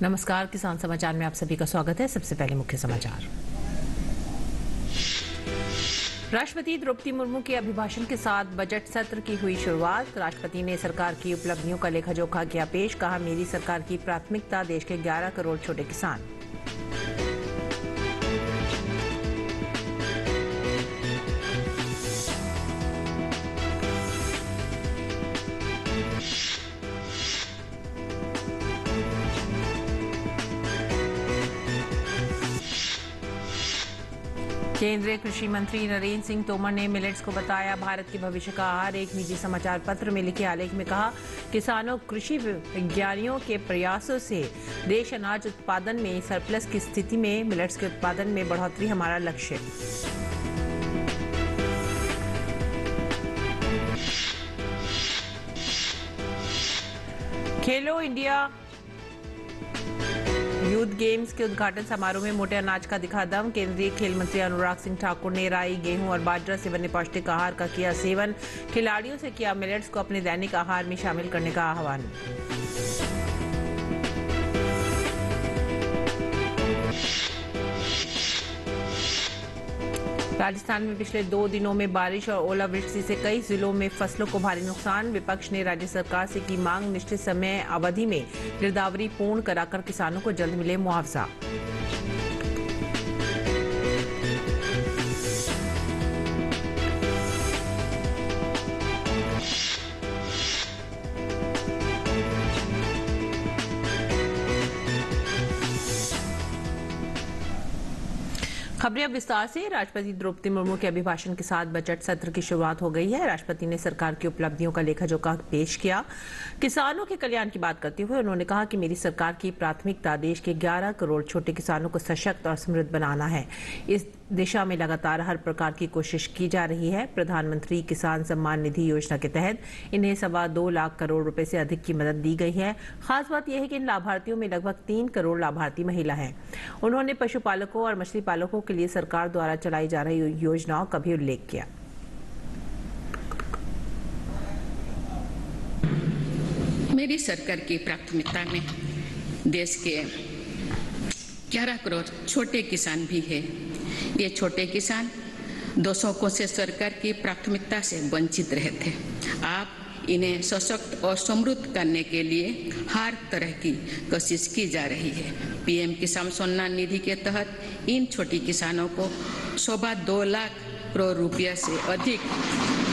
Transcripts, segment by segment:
नमस्कार, किसान समाचार में आप सभी का स्वागत है। सबसे पहले मुख्य समाचार। राष्ट्रपति द्रौपदी मुर्मू के अभिभाषण के साथ बजट सत्र की हुई शुरुआत। राष्ट्रपति ने सरकार की उपलब्धियों का लेखा-जोखा किया पेश। कहा, मेरी सरकार की प्राथमिकता देश के 11 करोड़ छोटे किसान। केंद्रीय कृषि मंत्री नरेंद्र सिंह तोमर ने मिलेट्स को बताया भारत के भविष्य का आहार। एक निजी समाचार पत्र में लिखे आलेख में कहा, किसानों कृषि विज्ञानियों के प्रयासों से देश अनाज उत्पादन में सरप्लस की स्थिति में, मिलेट्स के उत्पादन में बढ़ोतरी हमारा लक्ष्य। खेलो इंडिया यूथ गेम्स के उद्घाटन समारोह में मोटे अनाज का दिखा दम। केंद्रीय खेल मंत्री अनुराग सिंह ठाकुर ने राई, गेहूं और बाजरा से बने पौष्टिक आहार का किया सेवन। खिलाड़ियों से किया मिलेट्स को अपने दैनिक आहार में शामिल करने का आह्वान। राजस्थान में पिछले 2 दिनों में बारिश और ओलावृष्टि से कई जिलों में फसलों को भारी नुकसान। विपक्ष ने राज्य सरकार से की मांग, निश्चित समय अवधि में गिरदावरी पूर्ण कराकर किसानों को जल्द मिले मुआवजा। खबरें अब विस्तार से। राष्ट्रपति द्रौपदी मुर्मू के अभिभाषण के साथ बजट सत्र की शुरुआत हो गई है। राष्ट्रपति ने सरकार की उपलब्धियों का लेखा-जोखा पेश किया। किसानों के कल्याण की बात करते हुए उन्होंने कहा कि मेरी सरकार की प्राथमिकता देश के 11 करोड़ छोटे किसानों को सशक्त और समृद्ध बनाना है। इस दिशा में लगातार हर प्रकार की कोशिश की जा रही है। प्रधानमंत्री किसान सम्मान निधि योजना के तहत इन्हें 2.25 लाख करोड़ रुपए से अधिक की मदद दी गई है। खास बात यह है कि इन लाभार्थियों में लगभग 3 करोड़ लाभार्थी महिला हैं। उन्होंने पशुपालकों और मछली पालकों के लिए सरकार द्वारा चलाई जा रही योजनाओं का भी उल्लेख किया। मेरी सरकार की प्राथमिकता में देश के 11 करोड़ छोटे किसान भी है। ये छोटे किसान 2 दशकों से सरकार की प्राथमिकता से वंचित रहे थे। आप इन्हें सशक्त और समृद्ध करने के लिए हर तरह की कोशिश की जा रही है। पीएम किसान सम्मान निधि के तहत इन छोटे किसानों को 2.25 लाख करोड़ रुपया से अधिक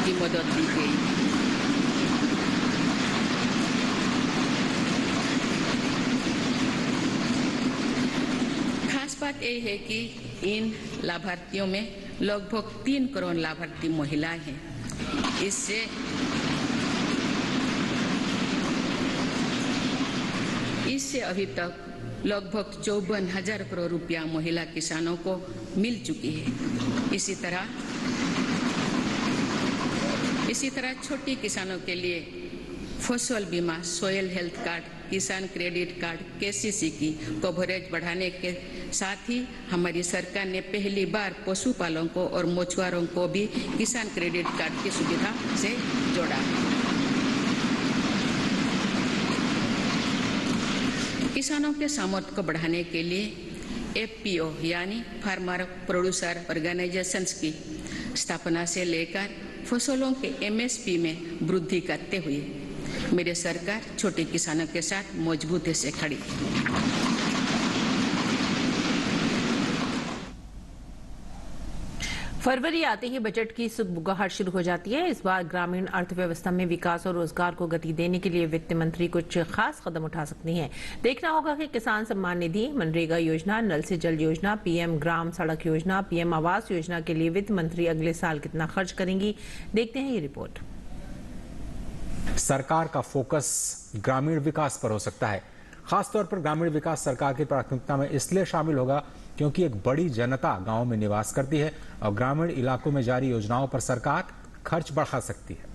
की मदद दी गई। खास बात यह है कि इन लाभार्थियों में लगभग 3 करोड़ लाभार्थी महिलाएं हैं। इससे अभी तक लगभग 54,000 करोड़ रुपया महिला किसानों को मिल चुकी है। इसी तरह छोटे किसानों के लिए फसल बीमा, सोयल हेल्थ कार्ड, किसान क्रेडिट कार्ड, केसीसी की कवरेज बढ़ाने के साथ ही हमारी सरकार ने पहली बार पशुपालकों और मछुआरों को भी किसान क्रेडिट कार्ड की सुविधा से जोड़ा। किसानों के सामर्थ्य को बढ़ाने के लिए एफपीओ यानी फार्मर प्रोड्यूसर ऑर्गेनाइजेशंस की स्थापना से लेकर फसलों के एमएसपी में वृद्धि करते हुए मेरी सरकार छोटे किसानों के साथ मजबूती से खड़ी। फरवरी आते ही बजट की सुगबुगाहट शुरू हो जाती है। इस बार ग्रामीण अर्थव्यवस्था में विकास और रोजगार को गति देने के लिए वित्त मंत्री कुछ खास कदम उठा सकती हैं। देखना होगा कि किसान सम्मान निधि, मनरेगा योजना, नल से जल योजना, पीएम ग्राम सड़क योजना, पीएम आवास योजना के लिए वित्त मंत्री अगले साल कितना खर्च करेंगी। देखते हैं ये रिपोर्ट। सरकार का फोकस ग्रामीण विकास पर हो सकता है। खासतौर पर ग्रामीण विकास सरकार की प्राथमिकता में इसलिए शामिल होगा क्योंकि एक बड़ी जनता गांव में निवास करती है और ग्रामीण इलाकों में जारी योजनाओं पर सरकार खर्च बढ़ा सकती है।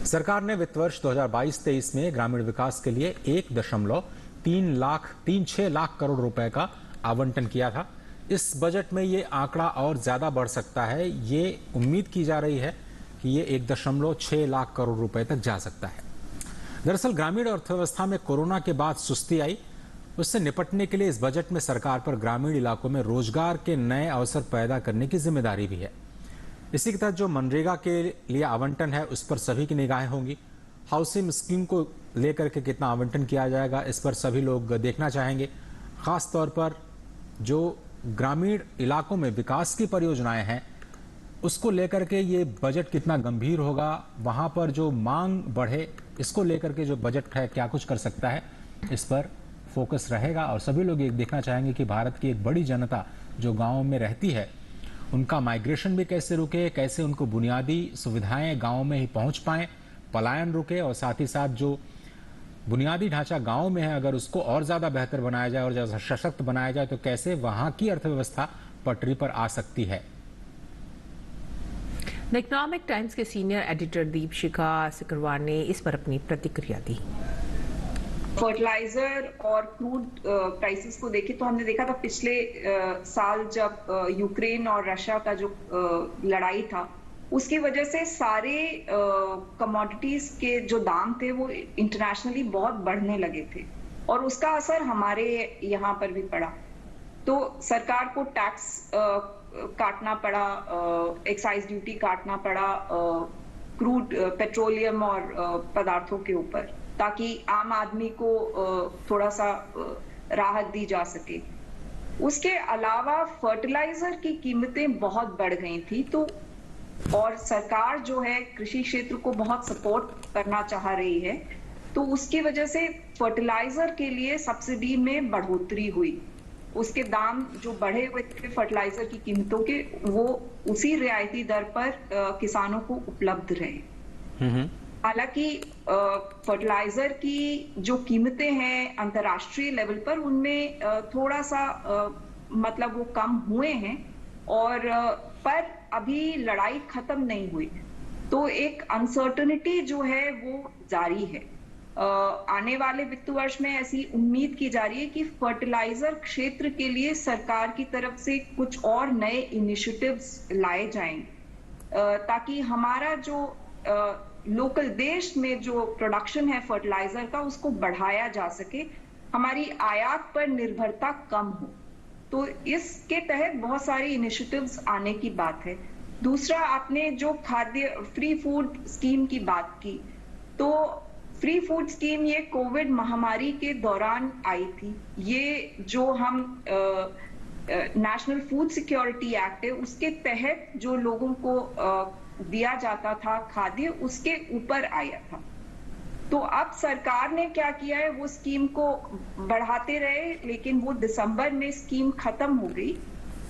सरकार ने वित्त वर्ष 2022-23 में ग्रामीण विकास के लिए 1.36 लाख करोड़ रुपए का आवंटन किया था। इस बजट में ये आंकड़ा और ज्यादा बढ़ सकता है। ये उम्मीद की जा रही है कि ये 1.6 लाख करोड़ रुपए तक जा सकता है। दरअसल ग्रामीण अर्थव्यवस्था में कोरोना के बाद सुस्ती आई, उससे निपटने के लिए इस बजट में सरकार पर ग्रामीण इलाकों में रोजगार के नए अवसर पैदा करने की जिम्मेदारी भी है। इसी के तहत जो मनरेगा के लिए आवंटन है उस पर सभी की निगाहें होंगी। हाउसिंग स्कीम को लेकर के कितना आवंटन किया जाएगा इस पर सभी लोग देखना चाहेंगे। खास तौर पर जो ग्रामीण इलाकों में विकास की परियोजनाएं हैं उसको लेकर के ये बजट कितना गंभीर होगा, वहां पर जो मांग बढ़े इसको लेकर के जो बजट है क्या कुछ कर सकता है, इस पर फोकस रहेगा। और सभी लोग ये देखना चाहेंगे कि भारत की एक बड़ी जनता जो गाँव में रहती है उनका माइग्रेशन भी कैसे रुके, कैसे उनको बुनियादी सुविधाएं गाँव में ही पहुंच पाए, पलायन रुके, और साथ ही साथ जो बुनियादी ढांचा गांव में है अगर उसको और ज्यादा बेहतर बनाया जाए और ज्यादा सशक्त बनाया जाए तो कैसे वहां की अर्थव्यवस्था पटरी पर आ सकती है। द इकोनॉमिक टाइम्स के सीनियर एडिटर दीपशिखा सिकरवार ने इस पर अपनी प्रतिक्रिया दी। फर्टिलाइजर और क्रूड प्राइसेस को देखें तो हमने देखा था पिछले साल जब यूक्रेन और रशिया का जो लड़ाई था उसकी वजह से सारे कमोडिटीज के जो दाम थे वो इंटरनेशनली बहुत बढ़ने लगे थे और उसका असर हमारे यहाँ पर भी पड़ा। तो सरकार को टैक्स काटना पड़ा, एक्साइज ड्यूटी काटना पड़ा क्रूड पेट्रोलियम और पदार्थों के ऊपर, ताकि आम आदमी को थोड़ा सा राहत दी जा सके। उसके अलावा फर्टिलाइजर की कीमतें बहुत बढ़ गई थी, तो और सरकार जो है कृषि क्षेत्र को बहुत सपोर्ट करना चाह रही है, तो उसकी वजह से फर्टिलाइजर के लिए सब्सिडी में बढ़ोतरी हुई। उसके दाम जो बढ़े हुए थे फर्टिलाइजर की कीमतों के, वो उसी रियायती दर पर किसानों को उपलब्ध रहे। हालांकि फर्टिलाइजर की जो कीमतें हैं अंतर्राष्ट्रीय लेवल पर उनमें थोड़ा सा मतलब वो कम हुए हैं, और पर अभी लड़ाई खत्म नहीं हुई, तो एक अनसर्टेनिटी जो है वो जारी है। आने वाले वित्त वर्ष में ऐसी उम्मीद की जा रही है कि फर्टिलाइजर क्षेत्र के लिए सरकार की तरफ से कुछ और नए इनिशिएटिव्स लाए जाएंगे, ताकि हमारा जो लोकल देश में जो प्रोडक्शन है फर्टिलाइजर का उसको बढ़ाया जा सके, हमारी आयात पर निर्भरता कम हो। तो इसके तहत बहुत सारी इनिशिएटिव्स आने की बात है। दूसरा, आपने जो खाद्य फ्री फूड स्कीम की बात की, तो फ्री फूड स्कीम ये कोविड महामारी के दौरान आई थी। ये जो हम नेशनल फूड सिक्योरिटी एक्ट है उसके तहत जो लोगों को दिया जाता था खाद्य, उसके ऊपर आया था। तो अब सरकार ने क्या किया है, वो स्कीम को बढ़ाते रहे, लेकिन वो दिसंबर में स्कीम खत्म हो गई।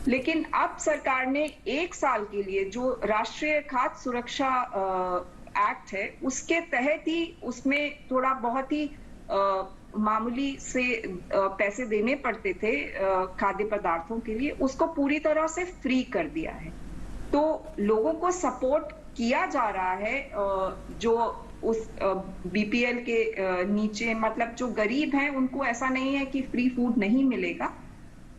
लेकिन अब सरकार ने 1 साल के लिए जो राष्ट्रीय खाद्य सुरक्षा एक्ट है उसके तहत ही उसमें थोड़ा बहुत ही मामूली से पैसे देने पड़ते थे खाद्य पदार्थों के लिए, उसको पूरी तरह से फ्री कर दिया है। तो लोगों को सपोर्ट किया जा रहा है, जो उस बीपीएल के नीचे, मतलब जो गरीब हैं उनको ऐसा नहीं है कि फ्री फूड नहीं मिलेगा,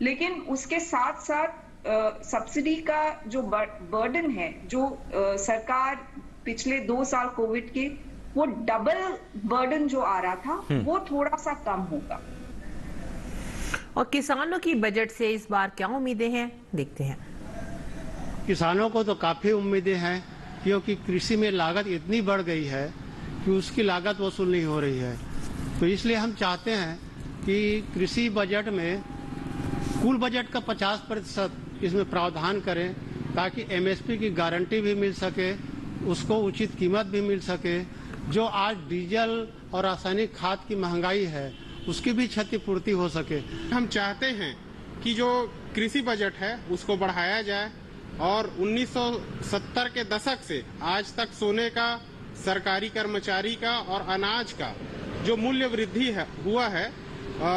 लेकिन उसके साथ साथ सब्सिडी का जो बर्डन है, जो सरकार पिछले 2 साल कोविड के, वो डबल बर्डन जो आ रहा था वो थोड़ा सा कम होगा। और किसानों की बजट से इस बार क्या उम्मीदें हैं, देखते हैं। किसानों को तो काफी उम्मीदें हैं, क्योंकि कृषि में लागत इतनी बढ़ गई है कि उसकी लागत वसूल नहीं हो रही है। तो इसलिए हम चाहते हैं कि कृषि बजट में कुल बजट का 50% इसमें प्रावधान करें, ताकि एमएसपी की गारंटी भी मिल सके, उसको उचित कीमत भी मिल सके। जो आज डीजल और रासायनिक खाद की महंगाई है उसकी भी क्षतिपूर्ति हो सके। हम चाहते हैं कि जो कृषि बजट है उसको बढ़ाया जाए, और 1970 के दशक से आज तक सोने का, सरकारी कर्मचारी का और अनाज का जो मूल्य वृद्धि हुआ है,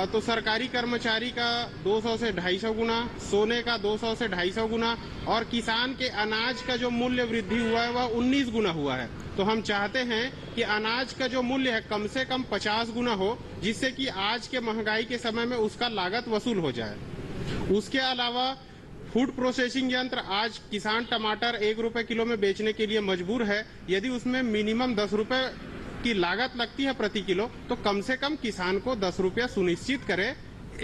तो सरकारी कर्मचारी का 200 से 250 गुना, सोने का 200 से 250 गुना, और किसान के अनाज का जो मूल्य वृद्धि हुआ है वह 19 गुना हुआ है। तो हम चाहते हैं कि अनाज का जो मूल्य है कम से कम 50 गुना हो, जिससे कि आज के महंगाई के समय में उसका लागत वसूल हो जाए। उसके अलावा फूड प्रोसेसिंग यंत्र, आज किसान टमाटर 1 रुपए किलो में बेचने के लिए मजबूर है। यदि उसमें मिनिमम 10 रुपए की लागत लगती है प्रति किलो, तो कम से कम किसान को 10 रुपया सुनिश्चित करे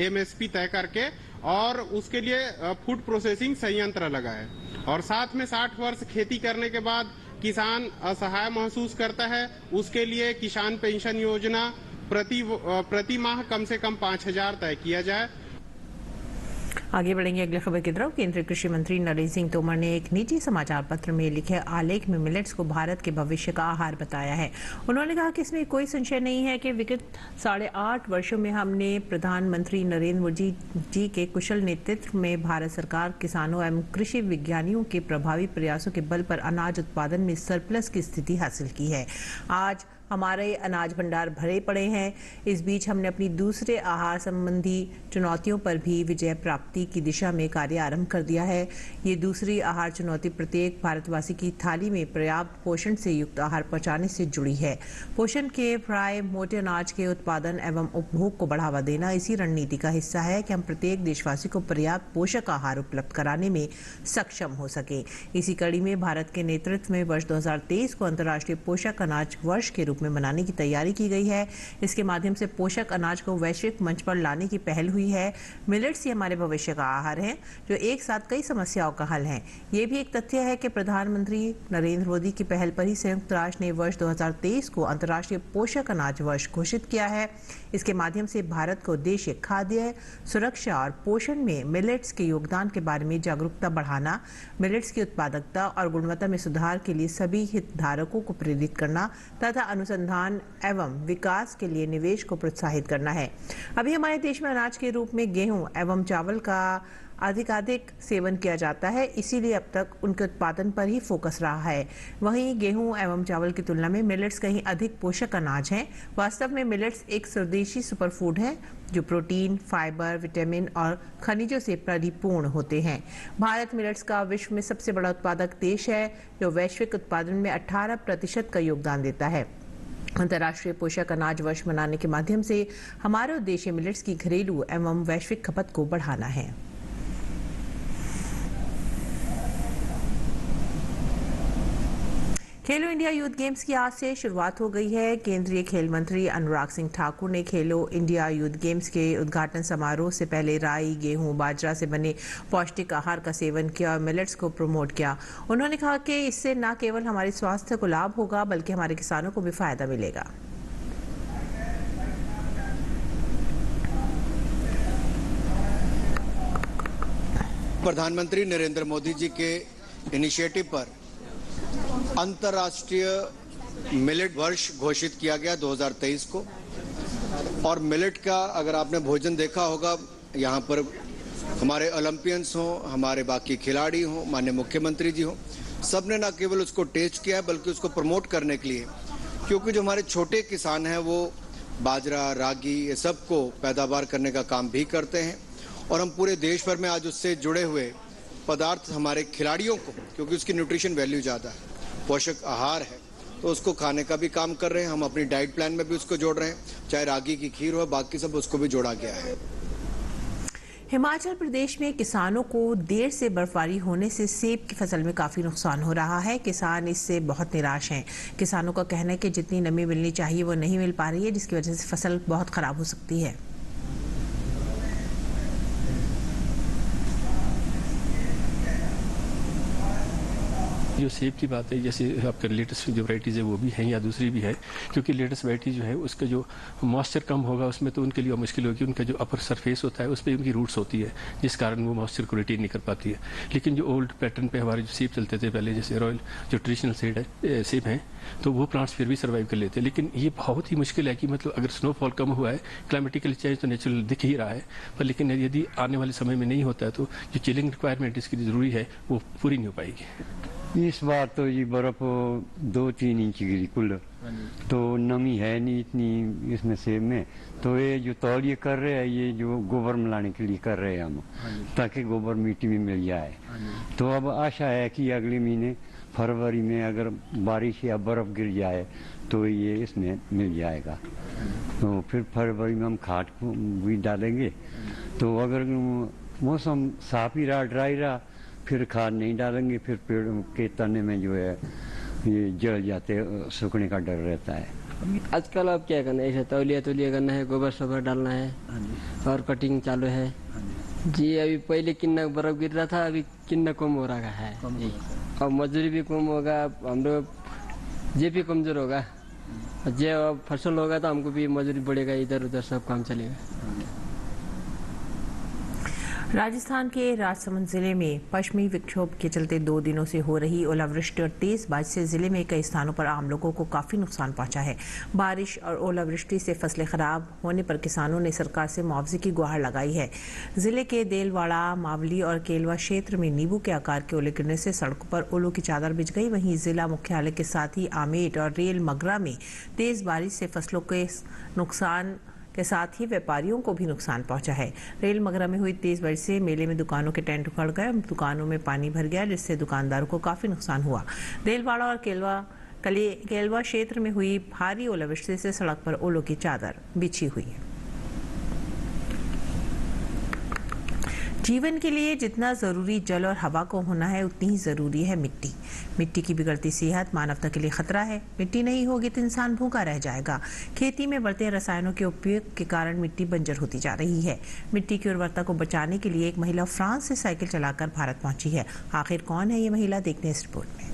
MSP तय करके, और उसके लिए फूड प्रोसेसिंग संयंत्र लगाए। और साथ में 60 वर्ष खेती करने के बाद किसान असहाय महसूस करता है, उसके लिए किसान पेंशन योजना प्रति माह कम से कम 5,000 तय किया जाए। आगे बढ़ेंगे अगली खबर की तरफ। केंद्रीय कृषि मंत्री नरेंद्र सिंह तोमर ने एक निजी समाचार पत्र में लिखे आलेख में मिलेट्स को भारत के भविष्य का आहार बताया है। उन्होंने कहा कि इसमें कोई संशय नहीं है कि विगत 8.5 वर्षों में हमने प्रधानमंत्री नरेंद्र मोदी जी के कुशल नेतृत्व में भारत सरकार किसानों एवं कृषि विज्ञानियों के प्रभावी प्रयासों के बल पर अनाज उत्पादन में सरप्लस की स्थिति हासिल की है। आज हमारे अनाज भंडार भरे पड़े हैं। इस बीच हमने अपनी दूसरे आहार संबंधी चुनौतियों पर भी विजय प्राप्ति की दिशा में कार्य आरंभ कर दिया है। ये दूसरी आहार चुनौती प्रत्येक भारतवासी की थाली में पर्याप्त पोषण से युक्त आहार पहुंचाने से जुड़ी है। पोषण के फ्राई मोटे अनाज के उत्पादन एवं उपभोग को बढ़ावा देना इसी रणनीति का हिस्सा है कि हम प्रत्येक देशवासी को पर्याप्त पोषक आहार उपलब्ध कराने में सक्षम हो सके। इसी कड़ी में भारत के नेतृत्व में वर्ष 2023 को अंतर्राष्ट्रीय पोषक अनाज वर्ष के रूप में मनाने की तैयारी की गई है। इसके माध्यम से पोषक अनाज को वैश्विक मंच पर लाने की पहल हुई है। मिलेट्स ही हमारे भविष्य का आहार है, जो एक साथ कई समस्याओं का हल है। ये भी एक तथ्य है कि प्रधानमंत्री नरेंद्र मोदी की पहल पर ही संयुक्त राष्ट्र ने वर्ष 2023 को अंतर्राष्ट्रीय पोषक अनाज वर्ष घोषित किया है। इसके माध्यम से भारत को उद्देश्य खाद्य सुरक्षा और पोषण में मिलेट्स के योगदान के बारे में जागरूकता बढ़ाना, मिलेट्स की उत्पादकता और गुणवत्ता में सुधार के लिए सभी हितधारकों को प्रेरित करना तथा अनुसंधान एवं विकास के लिए निवेश को प्रोत्साहित करना है। अभी हमारे देश में अनाज के रूप में गेहूं एवं चावल का अधिकाधिक सेवन किया जाता है, इसीलिए अब तक उनके उत्पादन पर ही फोकस रहा है। वहीं गेहूं एवं चावल की तुलना में मिलेट्स कहीं अधिक पोषक अनाज हैं। वास्तव में मिलेट्स एक स्वदेशी सुपरफूड है जो प्रोटीन, फाइबर, विटामिन और खनिजों से परिपूर्ण होते हैं। भारत मिलेट्स का विश्व में सबसे बड़ा उत्पादक देश है, जो वैश्विक उत्पादन में 18% का योगदान देता है। अंतर्राष्ट्रीय पोषक अनाज वर्ष मनाने के माध्यम से हमारा उद्देश्य मिलेट्स की घरेलू एवं वैश्विक खपत को बढ़ाना है। खेलो इंडिया यूथ गेम्स की आज से शुरुआत हो गई है। केंद्रीय खेल मंत्री अनुराग सिंह ठाकुर ने खेलो इंडिया यूथ गेम्स के उद्घाटन समारोह से पहले राई, गेहूं, बाजरा से बने पौष्टिक आहार का सेवन किया और मिलेट्स को प्रमोट किया। उन्होंने कहा कि इससे न केवल हमारे स्वास्थ्य को लाभ होगा बल्कि हमारे किसानों को भी फायदा मिलेगा। प्रधानमंत्री नरेंद्र मोदी जी के इनिशिएटिव पर अंतर्राष्ट्रीय मिलेट वर्ष घोषित किया गया 2023 को। और मिलेट का अगर आपने भोजन देखा होगा, यहाँ पर हमारे ओलंपियंस हों, हमारे बाकी खिलाड़ी हों, माननीय मुख्यमंत्री जी हों, सबने न केवल उसको टेस्ट किया बल्कि उसको प्रमोट करने के लिए, क्योंकि जो हमारे छोटे किसान हैं वो बाजरा, रागी ये सब को पैदावार करने का काम भी करते हैं। और हम पूरे देश भर में आज उससे जुड़े हुए पदार्थ हमारे खिलाड़ियों को, क्योंकि उसकी न्यूट्रिशन वैल्यू ज़्यादा है, पोषक आहार है, तो उसको खाने का भी काम कर रहे हैं। हम अपनी डाइट प्लान में भी उसको जोड़ रहे हैं, चाहे रागी की खीर हो, बाकी सब उसको भी जोड़ा गया है। हिमाचल प्रदेश में किसानों को देर से बर्फबारी होने से सेब की फसल में काफी नुकसान हो रहा है। किसान इससे बहुत निराश हैं। किसानों का कहना है कि जितनी नमी मिलनी चाहिए वो नहीं मिल पा रही है, जिसकी वजह से फसल बहुत खराब हो सकती है। जो सेब की बात है, जैसे आपका लेटेस्ट जो वैरायटीज़ है वो भी हैं या दूसरी भी है, क्योंकि लेटेस्ट वैरायटी जो है उसका जो मॉइस्चर कम होगा उसमें तो उनके लिए मुश्किल होगी। उनका जो अपर सरफेस होता है उस पर उनकी रूट्स होती है, जिस कारण वो मॉइस्चर को रिटेन नहीं कर पाती है। लेकिन जो ओल्ड पैटर्न पे हमारे जो सेब चलते थे पहले, जैसे रॉयल जो ट्रेडिशनल सेब हैं, तो वो प्लांट्स फिर भी सर्वाइव कर लेते हैं। लेकिन ये बहुत ही मुश्किल है कि मतलब अगर स्नोफॉल कम हुआ है, क्लाइमेटिकल चेंज तो नेचुरल दिख ही रहा है, पर लेकिन यदि आने वाले समय में नहीं होता है तो जो चिलिंग रिक्वायरमेंट इसकी ज़रूरी है वो पूरी नहीं हो पाएगी। इस बार तो ये बर्फ 2-3 इंच गिरी कुल, तो नमी है नहीं इतनी इसमें सेब में। तो ये जो तौलिए कर रहे हैं, ये जो गोबर मिलाने के लिए कर रहे हैं हम, ताकि गोबर मिट्टी में मिल जाए। तो अब आशा है कि अगले महीने फरवरी में अगर बारिश या बर्फ गिर जाए तो ये इसमें मिल जाएगा। तो फिर फरवरी में हम खाद भी डालेंगे। तो अगर मौसम साफ ही रहा, ड्राई रहा, फिर खाद नहीं डालेंगे, फिर पेड़ के तने में जो है ये जल जाते, सूखने का डर रहता है। आजकल अब क्या करना है, ऐसे तौलिया करना है, गोबर सोबर डालना है और कटिंग चालू है जी। अभी पहले कितना बर्फ गिर रहा था, अभी कितना कम हो रहा है और मजदूरी भी कम होगा, हम लोग जे भी कमजोर होगा, जो फसल होगा तो हमको भी मजदूरी बढ़ेगा, इधर उधर सब काम चलेगा। राजस्थान के राजसमंद जिले में पश्चिमी विक्षोभ के चलते 2 दिनों से हो रही ओलावृष्टि और तेज बारिश से जिले में कई स्थानों पर आम लोगों को काफी नुकसान पहुंचा है। बारिश और ओलावृष्टि से फसलें खराब होने पर किसानों ने सरकार से मुआवजे की गुहार लगाई है। जिले के देलवाड़ा, मावली और केलवा क्षेत्र में नींबू के आकार के ओले गिरने से सड़कों पर ओलों की चादर बिछ गई। वहीं जिला मुख्यालय के साथ ही आमेट और रेल मगरा में तेज बारिश से फसलों के नुकसान के साथ ही व्यापारियों को भी नुकसान पहुंचा है। रेल मगरा में हुई तेज बारिश से मेले में दुकानों के टेंट उखड़ गए, दुकानों में पानी भर गया, जिससे दुकानदारों को काफी नुकसान हुआ। देलवाड़ा और केलवा क्षेत्र में हुई भारी ओलावृष्टि से सड़क पर ओलों की चादर बिछी हुई है। जीवन के लिए जितना जरूरी जल और हवा को होना है, उतनी ही जरूरी है मिट्टी। मिट्टी की बिगड़ती सेहत मानवता के लिए खतरा है। मिट्टी नहीं होगी तो इंसान भूखा रह जाएगा। खेती में बढ़ते रसायनों के उपयोग के कारण मिट्टी बंजर होती जा रही है। मिट्टी की उर्वरता को बचाने के लिए एक महिला फ्रांस से साइकिल चलाकर भारत पहुंची है। आखिर कौन है ये महिला, देखते हैं इस रिपोर्ट में।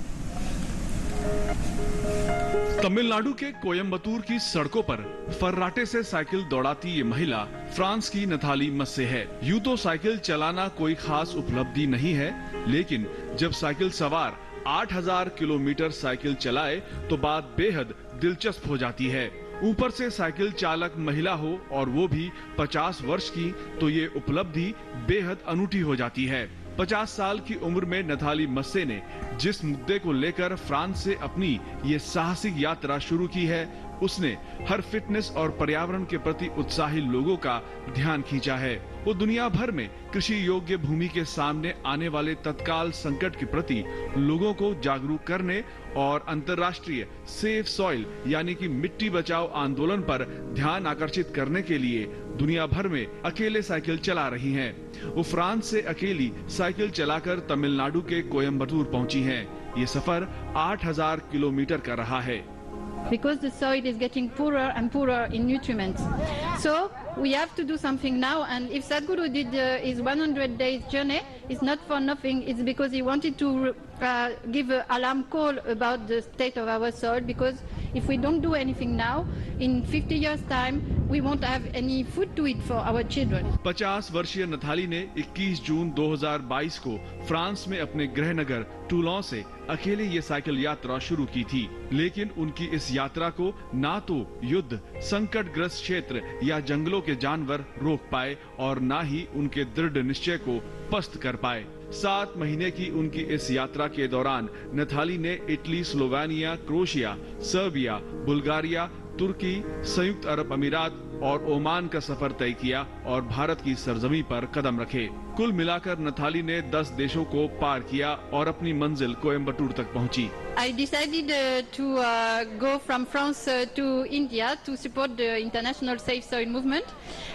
तमिलनाडु के कोयम्बतूर की सड़कों पर फर्राटे से साइकिल दौड़ाती ये महिला फ्रांस की नथाली मस्से है। यूं तो साइकिल चलाना कोई खास उपलब्धि नहीं है, लेकिन जब साइकिल सवार 8000 किलोमीटर साइकिल चलाए तो बात बेहद दिलचस्प हो जाती है। ऊपर से साइकिल चालक महिला हो और वो भी 50 वर्ष की, तो ये उपलब्धि बेहद अनूठी हो जाती है। 50 साल की उम्र में नथाली मस्से ने जिस मुद्दे को लेकर फ्रांस से अपनी ये साहसिक यात्रा शुरू की है, उसने हर फिटनेस और पर्यावरण के प्रति उत्साही लोगों का ध्यान खींचा है। वो दुनिया भर में कृषि योग्य भूमि के सामने आने वाले तत्काल संकट के प्रति लोगों को जागरूक करने और अंतर्राष्ट्रीय सेफ सॉइल यानी कि मिट्टी बचाओ आंदोलन पर ध्यान आकर्षित करने के लिए दुनिया भर में अकेले साइकिल चला रही हैं। वो फ्रांस से अकेली साइकिल चलाकर तमिलनाडु के कोयम्बतूर पहुंची हैं। ये सफर 8000 किलोमीटर का रहा है। Because the soil is getting poorer and poorer in nutrients. So we have to do something now, and if Sadhguru did his 100 days journey, it's not for nothing. It's because he wanted to give an alarm call about the state of our soil, because if we don't do anything now, in 50 years time, we won't have any food to eat for our children. 50 वर्षीय नथाली ने 21 जून 2022 को France में अपने गृहनगर टूलों से अकेले ये cycle यात्रा शुरू की थी, लेकिन उनकी इस यात्रा को ना तो युद्ध, संकटग्रस्त क्षेत्र या जंगलों के जानवर रोक पाए और ना ही उनके दृढ़ निश्चय को पस्त कर पाए। 7 महीने की उनकी इस यात्रा के दौरान नथाली ने Italy, Slovenia, Croatia, Serbia, Bulgaria, तुर्की, संयुक्त अरब अमीरात और ओमान का सफर तय किया और भारत की सरजमी पर कदम रखे। कुल मिलाकर नथाली ने 10 देशों को पार किया और अपनी मंजिल कोयम्बटूर तक पहुंची। I decided to go from France to India to support the international safe soil movement.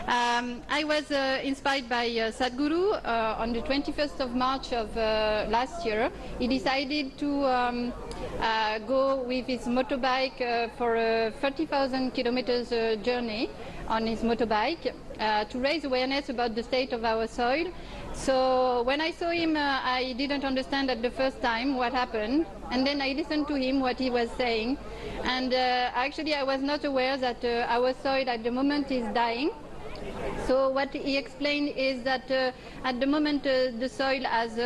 I was inspired by Sadhguru on the 21st of March of last year. He decided to go with his motorbike for a 30,000 kilometers journey on his motorbike to raise awareness about the state of our soil. So when I saw him, I didn't understand at the first time what happened, and then I listened to him what he was saying, and actually I was not aware that our soil at the moment is dying. So what he explained is that at the moment the soil has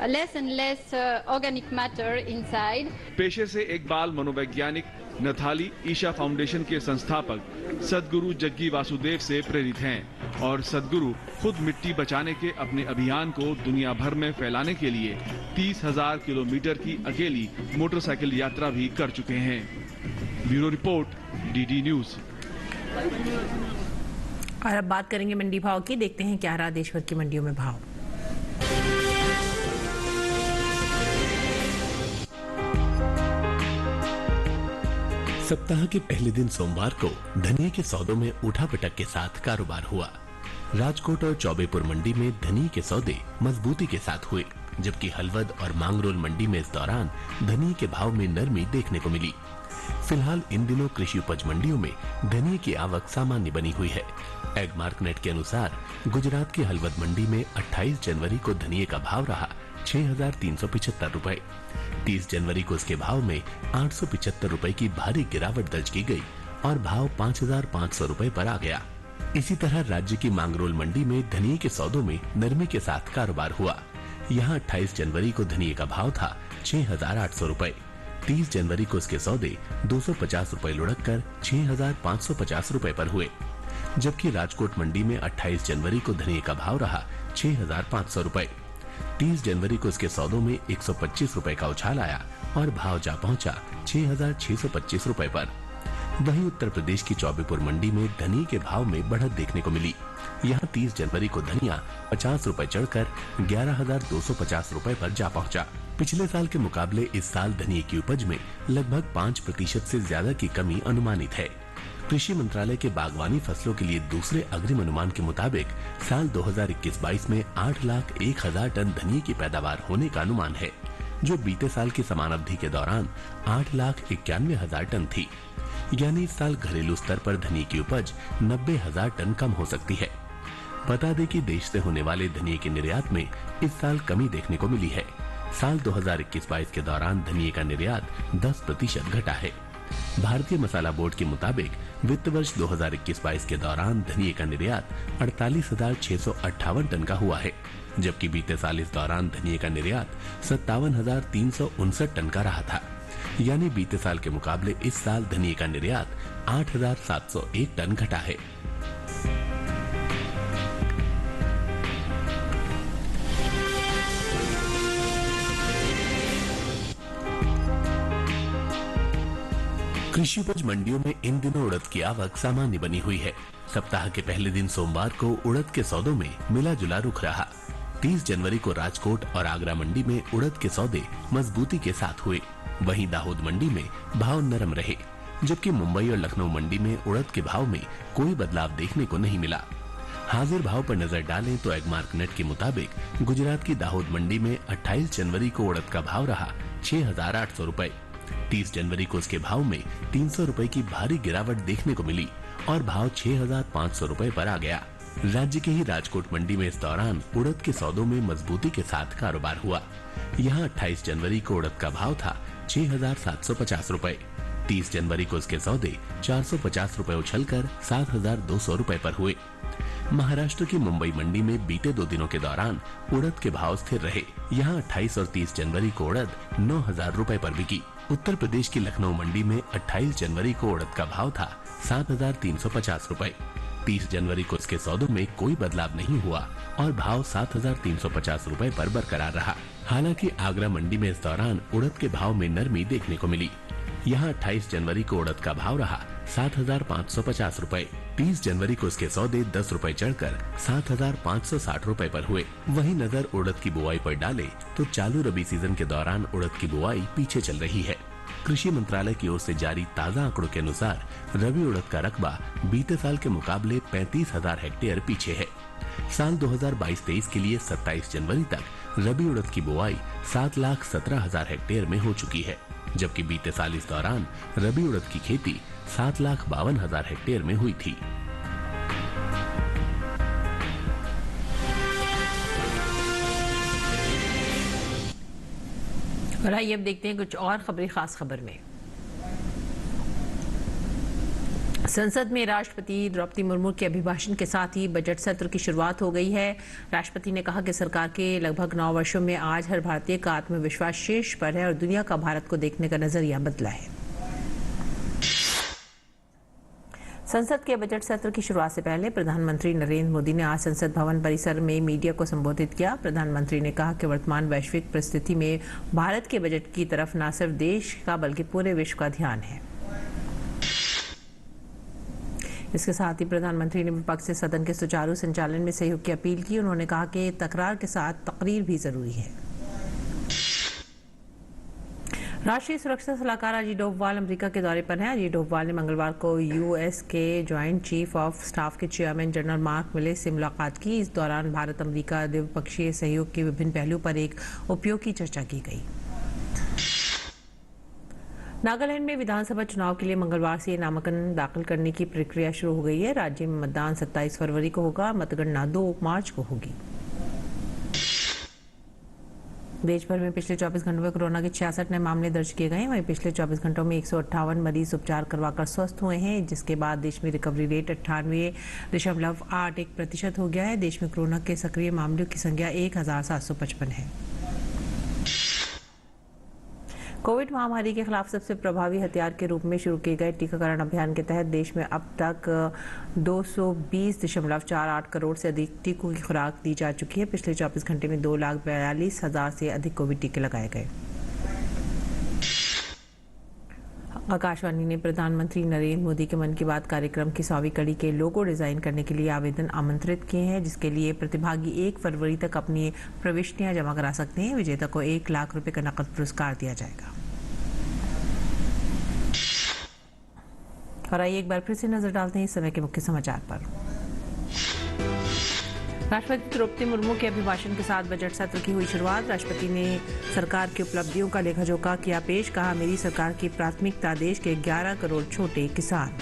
less and less organic matter inside. पेशे से एक बाल मनोवैज्ञानिक नथाली Isha foundation के संस्थापक सद्गुरु जग्गी वासुदेव से प्रेरित हैं और सद्गुरु खुद मिट्टी बचाने के अपने अभियान को दुनिया भर में फैलाने के लिए 30,000 किलोमीटर की अकेली मोटरसाइकिल यात्रा भी कर चुके हैं। Bureau report, DD news. और अब बात करेंगे मंडी भाव की। देखते हैं क्या रहा देश भर की मंडियों में भाव। सप्ताह के पहले दिन सोमवार को धनिये के सौदों में उठापटक के साथ कारोबार हुआ। राजकोट और चौबेपुर मंडी में धनिये के सौदे मजबूती के साथ हुए, जबकि हलवद और मांगरोल मंडी में इस दौरान धनिये के भाव में नरमी देखने को मिली। फिलहाल इन दिनों कृषि उपज मंडियों में धनिये की आवक सामान्य बनी हुई है। एगमार्कनेट के अनुसार गुजरात की हलवद मंडी में 28 जनवरी को धनिये का भाव रहा 6,375 रुपए। 30 जनवरी को इसके भाव में 875 रुपए की भारी गिरावट दर्ज की गई और भाव 5,500 रुपए पर आ गया। इसी तरह राज्य की मांगरोल मंडी में धनिये के सौदों में नरमी के साथ कारोबार हुआ। यहाँ 28 जनवरी को धनिये का भाव था 6,800 रुपए। 30 जनवरी को इसके सौदे 250 रुपए लुढ़क कर 6,550 रुपए पर हुए, जबकि राजकोट मंडी में 28 जनवरी को धनिये का भाव रहा 6,500 रुपए। 30 जनवरी को इसके सौदों में 125 रुपए का उछाल आया और भाव जा पहुंचा 6,625 रुपए पर। वहीं उत्तर प्रदेश की चौबेपुर मंडी में धनिये के भाव में बढ़त देखने को मिली। यहाँ 30 जनवरी को धनिया 50 रुपए चढ़कर 11,250 रुपए पर जा पहुंचा। पिछले साल के मुकाबले इस साल धनिये की उपज में लगभग 5% से ज्यादा की कमी अनुमानित है। कृषि मंत्रालय के बागवानी फसलों के लिए दूसरे अग्रिम अनुमान के मुताबिक साल 2021-22 में 8,01,000 टन धनिये की पैदावार होने का अनुमान है, जो बीते साल की समान अवधि के दौरान 8,91,000 टन थी। यानी इस साल घरेलू स्तर पर धनिये की उपज 90,000 टन कम हो सकती है। बता दें कि देश से होने वाले धनिये के निर्यात में इस साल कमी देखने को मिली है। साल 2021-22 के दौरान धनिये का निर्यात 10% घटा है। भारतीय मसाला बोर्ड के मुताबिक वित्त वर्ष 2021-22 के दौरान धनिये का निर्यात 48,658 टन का हुआ है, जबकि बीते साल इस दौरान धनिये का निर्यात 57,359 टन का रहा था। यानी बीते साल के मुकाबले इस साल धनिये का निर्यात 8,701 टन घटा है। कृषि उपज मंडियों में इन दिनों उड़द की आवक सामान्य बनी हुई है। सप्ताह के पहले दिन सोमवार को उड़द के सौदों में मिला जुला रुख रहा। 30 जनवरी को राजकोट और आगरा मंडी में उड़द के सौदे मजबूती के साथ हुए। वहीं दाहोद मंडी में भाव नरम रहे, जबकि मुंबई और लखनऊ मंडी में उड़द के भाव में कोई बदलाव देखने को नहीं मिला। हाजिर भाव पर नजर डालें तो एगमार्कनेट के मुताबिक गुजरात की दाहोद मंडी में 28 जनवरी को उड़द का भाव रहा 6,800 रुपए। 30 जनवरी को इसके भाव में 300 रुपए की भारी गिरावट देखने को मिली और भाव 6,500 रुपए पर आ गया। राज्य के ही राजकोट मंडी में इस दौरान उड़द के सौदों में मजबूती के साथ कारोबार हुआ। यहाँ 28 जनवरी को उड़द का भाव था 6,750 रुपए। 30 जनवरी को इसके सौदे 450 रुपए उछलकर 7,200 रुपए पर हुए। महाराष्ट्र की मुंबई मंडी में बीते 2 दिनों के दौरान उड़द के भाव स्थिर रहे। यहाँ 28 और 30 जनवरी को उड़द 9,000 रुपए पर बिकी। उत्तर प्रदेश की लखनऊ मंडी में 28 जनवरी को उड़द का भाव था 7,350 रुपए। 30 जनवरी को इसके सौदों में कोई बदलाव नहीं हुआ और भाव 7,350 रुपए पर बरकरार रहा। हालांकि आगरा मंडी में इस दौरान उड़द के भाव में नरमी देखने को मिली। यहाँ 28 जनवरी को उड़द का भाव रहा 7,550 रुपए। 30 जनवरी को इसके सौदे 10 रुपए चढ़कर 7,560 रुपए पर हुए। वहीं नजर उड़द की बुआई पर डाले तो चालू रबी सीजन के दौरान उड़द की बुआई पीछे चल रही है। कृषि मंत्रालय की ओर से जारी ताज़ा आंकड़ों के अनुसार रबी उड़द का रकबा बीते साल के मुकाबले 35,000 हेक्टेयर पीछे है। साल 2022-23 के लिए 27 जनवरी तक रबी उड़द की बुआई 7,17,000 हेक्टेयर में हो चुकी है, जबकि बीते साल इस दौरान रबी उड़द की खेती 7,52,000 हेक्टेयर में हुई थी। और आइए अब देखते हैं कुछ और खबरें खास खबर में। संसद में राष्ट्रपति द्रौपदी मुर्मू के अभिभाषण के साथ ही बजट सत्र की शुरुआत हो गई है। राष्ट्रपति ने कहा कि सरकार के लगभग 9 वर्षों में आज हर भारतीय का आत्मविश्वास शीर्ष पर है और दुनिया का भारत को देखने का नजरिया बदला है। संसद के बजट सत्र की शुरुआत से पहले प्रधानमंत्री नरेंद्र मोदी ने आज संसद भवन परिसर में मीडिया को संबोधित किया। प्रधानमंत्री ने कहा कि वर्तमान वैश्विक परिस्थिति में भारत के बजट की तरफ न सिर्फ देश का बल्कि पूरे विश्व का ध्यान है। इसके साथ ही प्रधानमंत्री ने विपक्ष से सदन के सुचारू संचालन में सहयोग की अपील की। उन्होंने कहा कि तकरार के साथ तकरीर भी जरूरी है। राष्ट्रीय सुरक्षा सलाहकार अजीत डोभाल अमेरिका के दौरे पर हैं। अजीत डोभाल ने मंगलवार को यूएस के ज्वाइंट चीफ ऑफ स्टाफ के चेयरमैन जनरल मार्क मिलेस से मुलाकात की। इस दौरान भारत अमेरिका द्विपक्षीय सहयोग के विभिन्न पहलुओं पर एक उपयोगी चर्चा की गई। नागालैंड में विधानसभा चुनाव के लिए मंगलवार से नामांकन दाखिल करने की प्रक्रिया शुरू हो गई है। राज्य में मतदान 27 फरवरी को होगा, मतगणना 2 मार्च को होगी। देश भर में पिछले 24 घंटों में कोरोना के 66 नए मामले दर्ज किए गए हैं। वहीं पिछले 24 घंटों में 158 मरीज उपचार करवाकर स्वस्थ हुए हैं, जिसके बाद देश में रिकवरी रेट 98.81% हो गया है। देश में कोरोना के सक्रिय मामलों की संख्या 1755 है। कोविड महामारी के खिलाफ सबसे प्रभावी हथियार के रूप में शुरू किए गए टीकाकरण अभियान के तहत देश में अब तक 220.48 करोड़ से अधिक टीकों की खुराक दी जा चुकी है। पिछले 24 घंटे में 2,42,000 से अधिक कोविड टीके लगाए गए। आकाशवाणी ने प्रधानमंत्री नरेंद्र मोदी के मन की बात कार्यक्रम की 100वीं कड़ी के लोगो डिजाइन करने के लिए आवेदन आमंत्रित किए हैं, जिसके लिए प्रतिभागी 1 फरवरी तक अपनी प्रविष्टियां जमा करा सकते हैं। विजेता को 1 लाख रुपए का नकद पुरस्कार दिया जाएगा। और आइए एक बार फिर से नजर डालते हैं इस समय के मुख्य समाचार पर। राष्ट्रपति द्रौपदी मुर्मू के अभिभाषण के साथ बजट सत्र की हुई शुरुआत। राष्ट्रपति ने सरकार की उपलब्धियों का लेखा-जोखा किया पेश। कहा, मेरी सरकार की प्राथमिकता देश के 11 करोड़ छोटे किसान।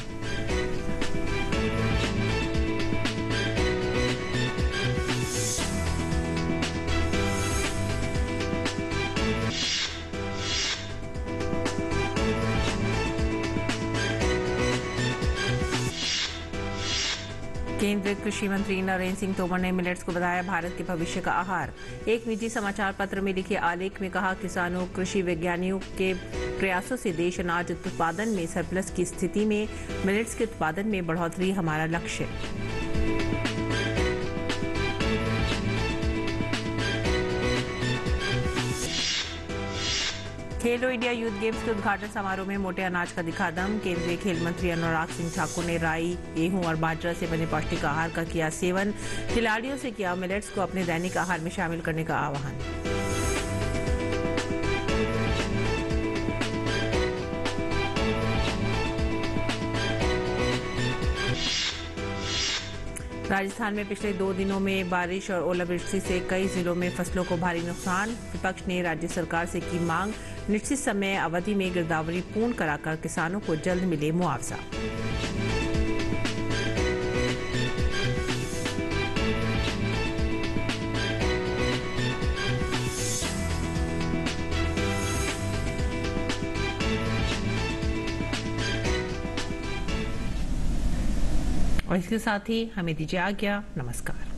केंद्रीय कृषि मंत्री नरेंद्र सिंह तोमर ने मिलेट्स को बताया भारत के भविष्य का आहार। एक निजी समाचार पत्र में लिखे आलेख में कहा, किसानों कृषि वैज्ञानिकों के प्रयासों से देश अनाज उत्पादन में सरप्लस की स्थिति में, मिलेट्स के उत्पादन में बढ़ोतरी हमारा लक्ष्य। खेलो इंडिया यूथ गेम्स के उद्घाटन समारोह में मोटे अनाज का दिखा दम। केंद्रीय खेल मंत्री अनुराग सिंह ठाकुर ने राई, गेहूं और बाजरा से बने पौष्टिक आहार का किया सेवन। खिलाड़ियों से किया मिलेट्स को अपने दैनिक आहार में शामिल करने का आह्वान। राजस्थान में पिछले 2 दिनों में बारिश और ओलावृष्टि से कई जिलों में फसलों को भारी नुकसान। विपक्ष ने राज्य सरकार से की मांग, निश्चित समय अवधि में गिरदावरी पूर्ण कराकर किसानों को जल्द मिले मुआवजा। और इसके साथ ही हमें दीजिए आज्ञा। नमस्कार।